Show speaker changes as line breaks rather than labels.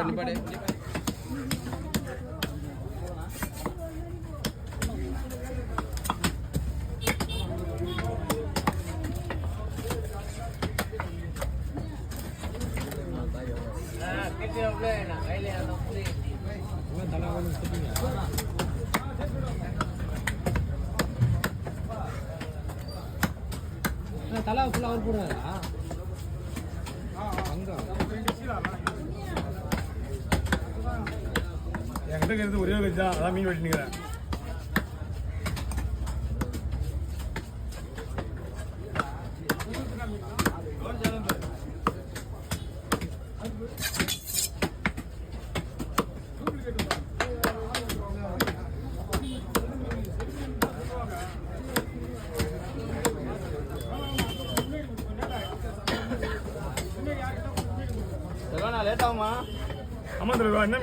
நிப்பாடு
தலா ஃபுல்லாக அவர் போடுவாரா
என்கிட்ட இருந்து ஒரே ஒரு தான் அதான் மீன் வெட்டினுக்கிறேன்.
லேட் ஆகுமா?
ஆமாம், என்ன